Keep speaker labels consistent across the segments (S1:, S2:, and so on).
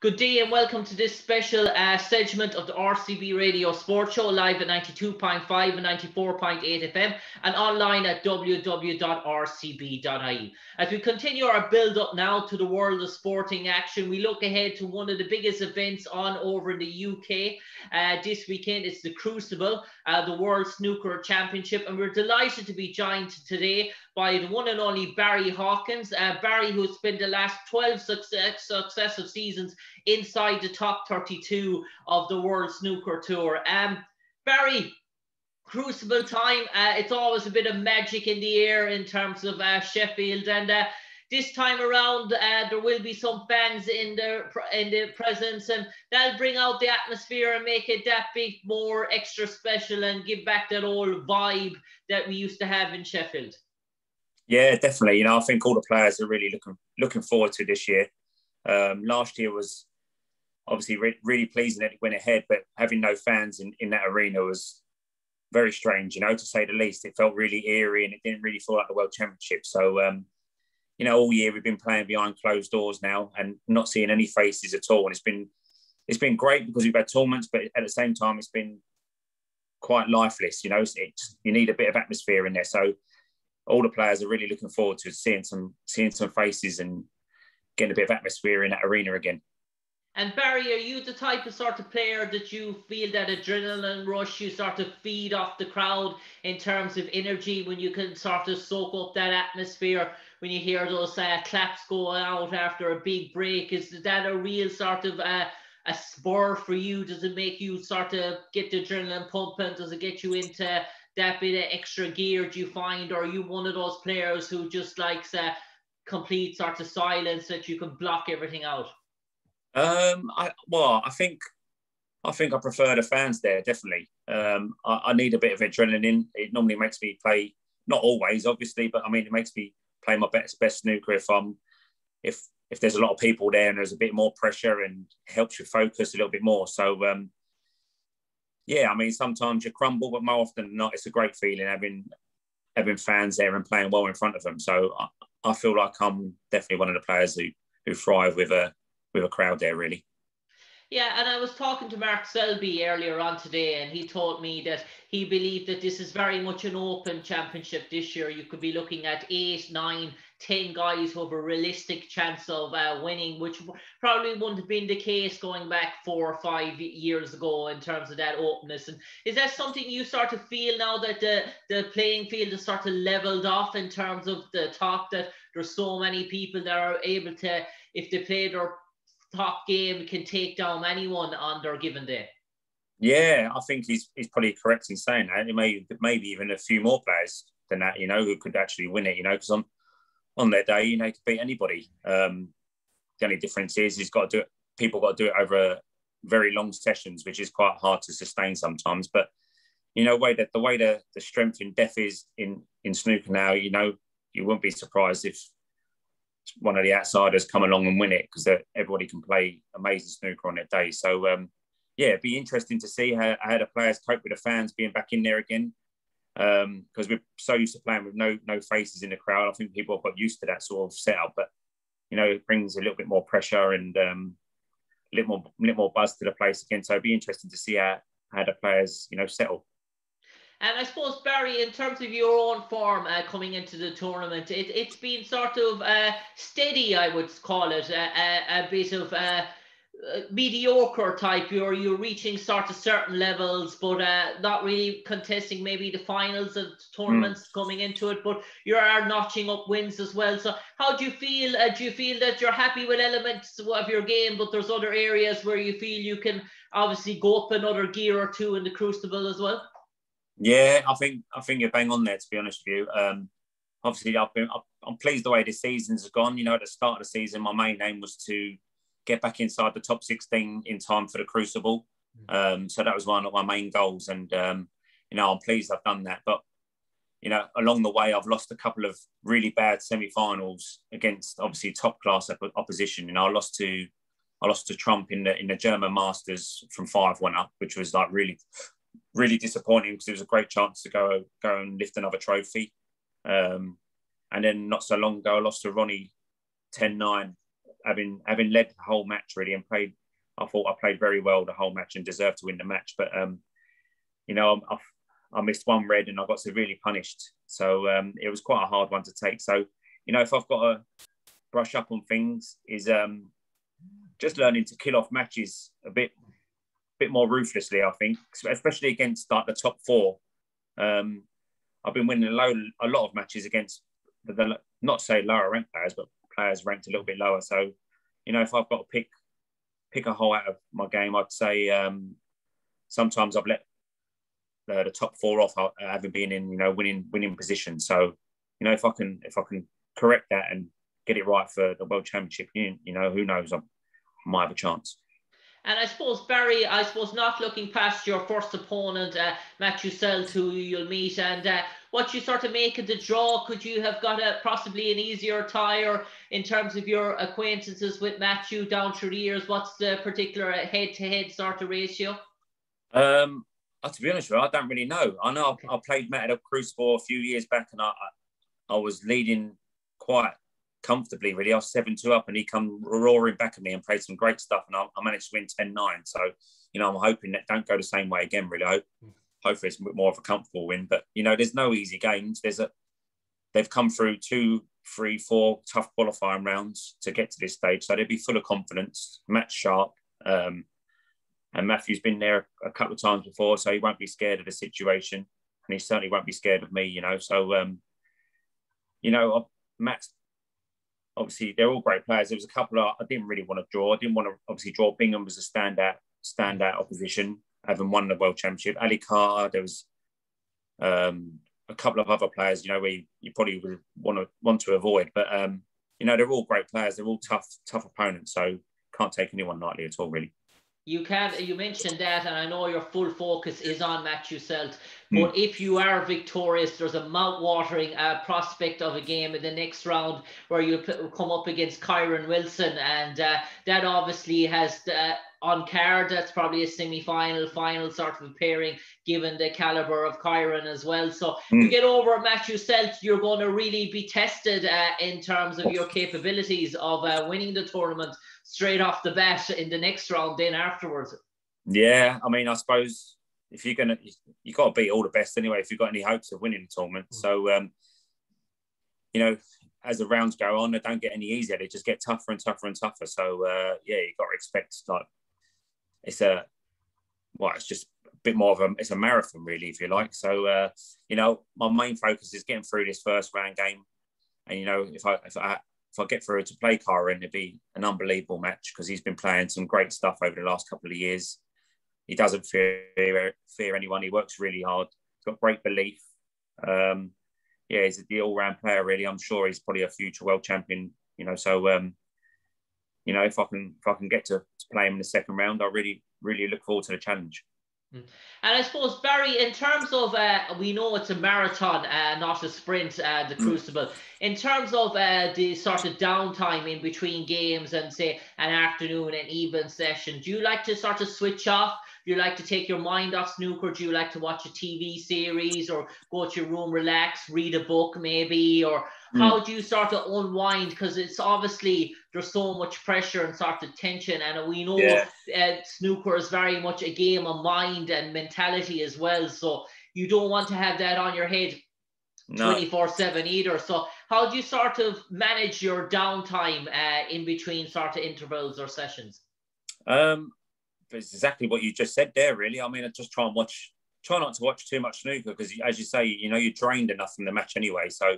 S1: Good day and welcome to this special segment of the RCB Radio Sports Show, live at 92.5 and 94.8 FM and online at www.rcb.ie. As we continue our build-up now to the world of sporting action, we look ahead to one of the biggest events on over in the UK. This weekend it's the Crucible, the World Snooker Championship, and we're delighted to be joined today by the one and only Barry Hawkins. Barry, who's spent the last 12 successive seasons inside the top 32 of the World Snooker Tour. Barry, Crucible time, it's always a bit of magic in the air in terms of Sheffield, and this time around there will be some fans in the presence, and that'll bring out the atmosphere and make it that bit more extra special and give back that old vibe that we used to have in Sheffield.
S2: Yeah, definitely. I think all the players are really looking forward to this year. Last year was obviously really pleasing that it went ahead, but having no fans in that arena was very strange, to say the least. It felt really eerie and it didn't really feel like the World Championship. So, all year we've been playing behind closed doors now and not seeing any faces at all. And it's been great because we've had tournaments, but at the same time, it's been quite lifeless. You need a bit of atmosphere in there. So all the players are really looking forward to seeing some faces and getting a bit of atmosphere in that arena again.
S1: And Barry, are you the type of sort of player that you feel that adrenaline rush, you sort of feed off the crowd in terms of energy when you can sort of soak up that atmosphere when you hear those claps going out after a big break? Is that a real sort of a spur for you? Does it make you sort of get the adrenaline pumping? Does it get you into that bit of extra gear, do you find? Or are you one of those players who just likes complete sort of silence that you can block everything out?
S2: I think I prefer the fans there, definitely. I need a bit of adrenaline. It normally makes me play, not always, obviously, but it makes me play my best snooker if there's a lot of people there and there's a bit more pressure, and helps you focus a little bit more. So, sometimes you crumble, but more often than not, it's a great feeling having fans there and playing well in front of them. So I feel like I'm definitely one of the players who thrive with a crowd there, really.
S1: Yeah, and I was talking to Mark Selby earlier on today, and he told me that he believed that this is very much an open championship this year. You could be looking at 8, 9, 10 guys who have a realistic chance of winning, which probably wouldn't have been the case going back 4 or 5 years ago in terms of that openness. And is that something you sort of feel now that the playing field is sort of leveled off in terms of the top, that there's so many people that are able to, if they play their top game, can take down anyone on their given day?
S2: Yeah, I think he's probably correct in saying that. Maybe even a few more players than that, who could actually win it, because on their day, he could beat anybody. The only difference is people got to do it over very long sessions, which is quite hard to sustain sometimes. But, the way the strength in depth is in snooker now, you wouldn't be surprised if one of the outsiders come along and win it, because everybody can play amazing snooker on their day. So, it'd be interesting to see how the players cope with the fans being back in there again, because we're so used to playing with no faces in the crowd. I think people have got used to that sort of setup, but, it brings a little bit more pressure and a little more buzz to the place again. So it'd be interesting to see how the players, settle.
S1: And I suppose, Barry, in terms of your own form coming into the tournament, it's been sort of steady, I would call it, a bit of mediocre type. You're reaching sort of certain levels, but not really contesting maybe the finals of tournaments coming into it, but you are notching up wins as well. So how do you feel? Do you feel that you're happy with elements of your game, but there's other areas where you feel you can obviously go up another gear or two in the Crucible as well?
S2: Yeah, I think you're bang on there, to be honest with you. Obviously, I'm pleased the way the season's gone. At the start of the season, my main aim was to get back inside the top 16 in time for the Crucible. So that was one of my main goals. And, I'm pleased I've done that. But, along the way, I've lost a couple of really bad semi-finals against, obviously, top-class opposition. I lost to Trump in the German Masters from 5-1 up, which was like really disappointing, because it was a great chance to go and lift another trophy. And then not so long ago, I lost to Ronnie 10-9 having led the whole match really and played. I thought I played very well the whole match and deserved to win the match. But you know, I missed one red and I got severely punished. So it was quite a hard one to take. So you know, if I've got to brush up on things, is just learning to kill off matches a bit more ruthlessly. I think, especially against like the top four. I've been winning a lot of matches against the not say lower ranked players, but players ranked a little bit lower. So, you know, if I've got to pick a hole out of my game, I'd say sometimes I've let the top four off, having been in, you know, winning positions. So, you know, if I can correct that and get it right for the World Championship, you know, who knows, I might have a chance.
S1: And I suppose, Barry, not looking past your first opponent, Matthew Selt, who you'll meet, and what you sort of make of the draw. Could you have got possibly an easier tie, or in terms of your acquaintances with Matthew down through the years, what's the particular head-to-head sort of ratio?
S2: To be honest with you, I don't really know. I know okay. I played Matt at a Crucible a few years back, and I was leading quite comfortably, really. I was 7-2 up and he come roaring back at me and played some great stuff, and I managed to win 10-9. So, you know, I'm hoping that don't go the same way again, really. Hopefully it's a bit more of a comfortable win. But, you know, there's no easy games. They've come through 2, 3, 4 tough qualifying rounds to get to this stage. So they'll be full of confidence, match sharp. And Matthew's been there a couple of times before, so he won't be scared of the situation. And he certainly won't be scared of me, you know. So, you know, Matt's, obviously, they're all great players. There was a couple I didn't really want to draw. I didn't want to obviously draw. Bingham was a standout opposition, having won the World Championship. Ali Carr, there was a couple of other players, you know, where you probably would want to avoid. But, you know, they're all great players. They're all tough opponents. So can't take anyone lightly at all, really. You
S1: mentioned that, and I know your full focus is on Matthew Selt. But if you are victorious, there's a mouth-watering prospect of a game in the next round where you'll come up against Kyren Wilson, and that obviously has on card. That's probably a semi-final, final sort of a pairing, given the caliber of Kyren as well. So to get over Matthew Selt, you're going to really be tested in terms of your capabilities of winning the tournament straight off the bat in the next round then afterwards.
S2: Yeah, I mean, I suppose if you've got to beat all the best anyway if you've got any hopes of winning the tournament. So, you know, as the rounds go on, they don't get any easier. They just get tougher and tougher and tougher. So, yeah, you've got to expect, like, it's just a bit more of it's a marathon, really, if you like. So, you know, my main focus is getting through this first round game. And, you know, if I get through to play Kyren, it'd be an unbelievable match because he's been playing some great stuff over the last couple of years. He doesn't fear anyone. He works really hard. He's got great belief. Yeah, he's the all-round player, really. I'm sure he's probably a future world champion, you know. So, you know, if I can get to play him in the second round, I really, really look forward to the challenge.
S1: And I suppose, Barry, in terms of, we know it's a marathon, not a sprint, the Crucible. In terms of the sort of downtime in between games and, say, an afternoon and evening session, do you like to sort of switch off? Do you like to take your mind off snooker? Do you like to watch a TV series or go to your room, relax, read a book maybe? Or how do you sort of unwind? Because it's obviously there's so much pressure and sort of tension. And we know snooker is very much a game of mind and mentality as well. So you don't want to have that on your head 24/7 either. So how do you sort of manage your downtime in between sort of intervals or sessions?
S2: It's exactly what you just said there, really. I mean, I just try not to watch too much snooker because, as you say, you know, you're drained enough from the match anyway. So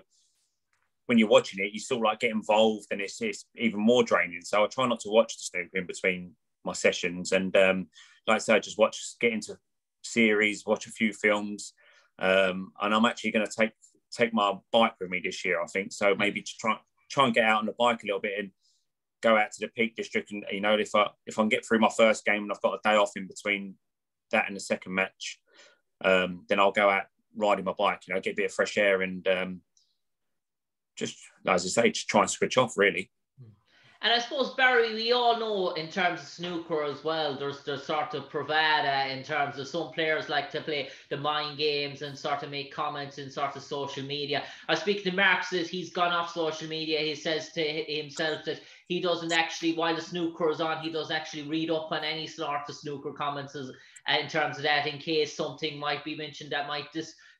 S2: when you're watching it, you still like get involved, and it's even more draining. So I try not to watch the snooker in between my sessions, and like I say, I just get into series, watch a few films, and I'm actually going to take my bike with me this year, I think. So maybe to try and get out on the bike a little bit and go out to the Peak District, and, you know, if I can get through my first game and I've got a day off in between that and the second match, then I'll go out riding my bike, you know, get a bit of fresh air and just, as I say, just try and switch off, really.
S1: And I suppose, Barry, we all know in terms of snooker as well, there's sort of bravada in terms of some players like to play the mind games and sort of make comments in sort of social media. I speak to Mark, says he's gone off social media. He says to himself that he doesn't actually, while the snooker is on, he doesn't actually read up on any sort of snooker comments in terms of that, in case something might be mentioned that might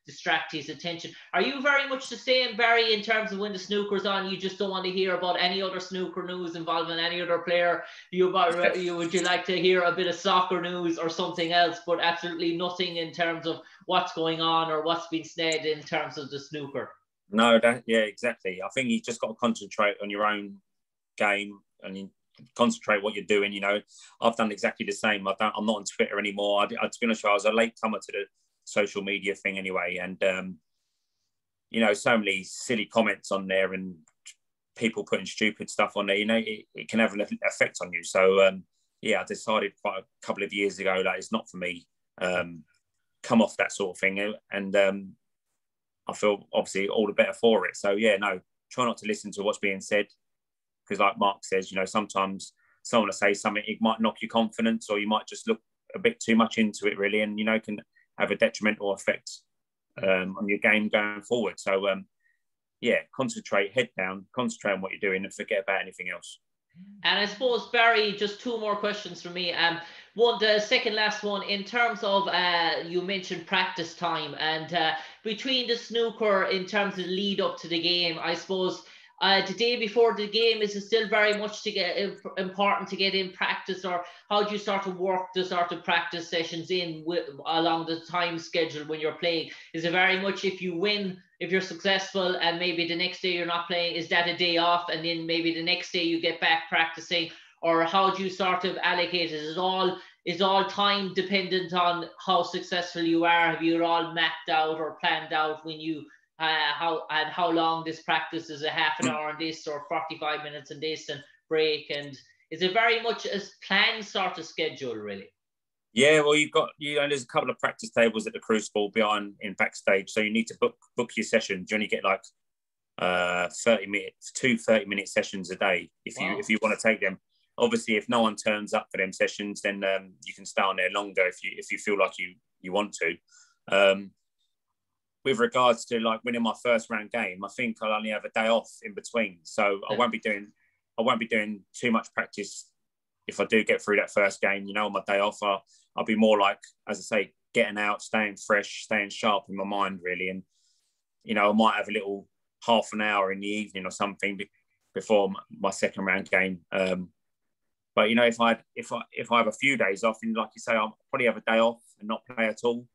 S1: distract his attention. Are you very much the same, Barry, in terms of when the snooker's on, you just don't want to hear about any other snooker news involving any other player? Would you like to hear a bit of soccer news or something else, but absolutely nothing in terms of what's going on or what's been said in terms of the snooker?
S2: No, yeah, exactly. I think you just got to concentrate on your own game and you concentrate what you're doing. You know, I've done exactly the same. I'm not on Twitter anymore. To be honest, I was a late comer to the social media thing anyway, and you know, so many silly comments on there and people putting stupid stuff on there, you know, it can have an effect on you. So yeah, I decided quite a couple of years ago that it's not for me. Come off that sort of thing, and I feel obviously all the better for it. So yeah, no, try not to listen to what's being said, because like Mark says, you know, sometimes someone will say something, it might knock your confidence, or you might just look a bit too much into it really, and you know, can have a detrimental effect on your game going forward. So yeah, concentrate, head down, concentrate on what you're doing and forget about anything else.
S1: And I suppose, Barry, just two more questions from me. The second last one, in terms of, you mentioned practice time, and between the snooker, in terms of the lead up to the game, I suppose, the day before the game, is it still very much important to get in practice, or how do you sort of work the sort of practice sessions in along the time schedule when you're playing? Is it very much if you win, if you're successful, and maybe the next day you're not playing, is that a day off, and then maybe the next day you get back practicing? Or how do you sort of allocate it? Is all time dependent on how successful you are? Have you it all mapped out or planned out when you how long this practice is? A half an hour on this, or 45 minutes on this, and break? And is it very much as planned sort of schedule, really?
S2: Yeah, well, there's a couple of practice tables at the Crucible behind in backstage, so you need to book your sessions. You only get like 30-minute sessions a day if you want to take them. Obviously, if no one turns up for them sessions, then you can stay on there longer if you feel like you want to. With regards to like winning my first round game, I think I'll only have a day off in between, so I won't be doing too much practice if I do get through that first game. You know, on my day off, I'll be more like, as I say, getting out, staying fresh, staying sharp in my mind, really. And you know, I might have a little half an hour in the evening or something before my second round game. But you know, if I have a few days off, and like you say, I'll probably have a day off and not play at all.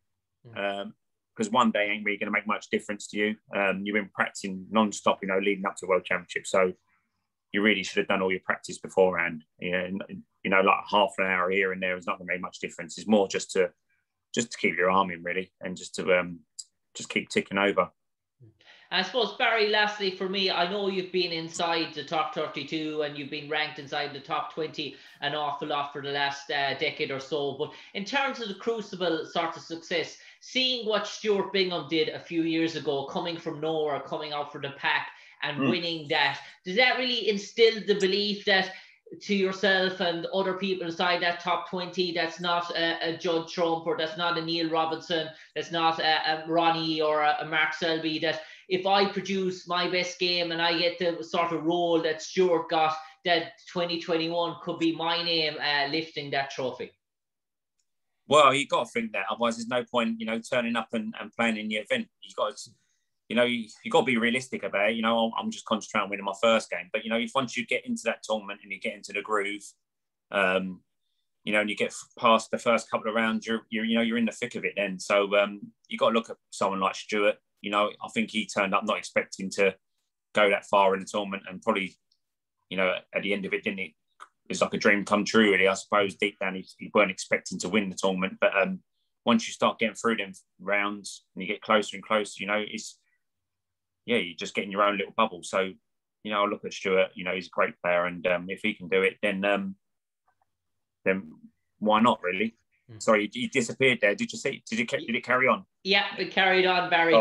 S2: Because one day ain't really going to make much difference to you. You've been practicing non-stop, you know, leading up to World Championship. So you really should have done all your practice beforehand. You know, like half an hour here and there is not going to make much difference. It's more just to keep your arm in, really, and just to keep ticking over.
S1: I suppose, Barry, lastly for me, I know you've been inside the top 32 and you've been ranked inside the top 20 an awful lot for the last decade or so. But in terms of the Crucible sort of success, seeing what Stuart Bingham did a few years ago, coming from nowhere, coming out for the pack and winning that, does that really instill the belief that to yourself and other people inside that top 20, that's not a Judd Trump, or that's not a Neil Robinson, that's not a Ronnie or a Mark Selby, that if I produce my best game and I get the sort of role that Stuart got, that 2021 could be my name lifting that trophy?
S2: Well, you've got to think that. Otherwise, there's no point, you know, turning up and playing in the event. You've got to, you know, you've got to be realistic about it. You know, I'm just concentrating on winning my first game. But, you know, if once you get into that tournament and you get into the groove, you know, and you get past the first couple of rounds, you're in the thick of it then. So you've got to look at someone like Stuart. You know, I think he turned up not expecting to go that far in the tournament, and probably, you know, at the end of it, didn't it? It's like a dream come true, really. I suppose deep down he weren't expecting to win the tournament, but once you start getting through them rounds and you get closer and closer, you know, you're just getting your own little bubble. So, you know, I look at Stuart. You know, he's a great player, and if he can do it, then why not, really? Sorry, you disappeared there. Did you see? Did it carry on?
S1: Yeah, it carried on, Barry.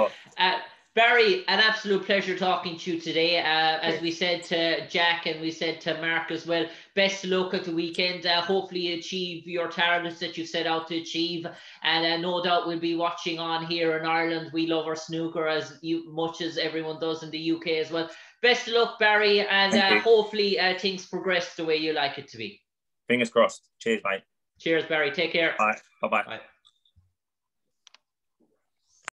S1: Barry, an absolute pleasure talking to you today. As we said to Jack and we said to Mark as well, best of luck at the weekend. Hopefully you achieve your targets that you set out to achieve. And no doubt we'll be watching on here in Ireland. We love our snooker as much as everyone does in the UK as well. Best of luck, Barry, and hopefully things progress the way you like it to be.
S2: Fingers crossed. Cheers, mate.
S1: Cheers, Barry. Take care.
S2: Bye. Bye-bye.
S1: Bye.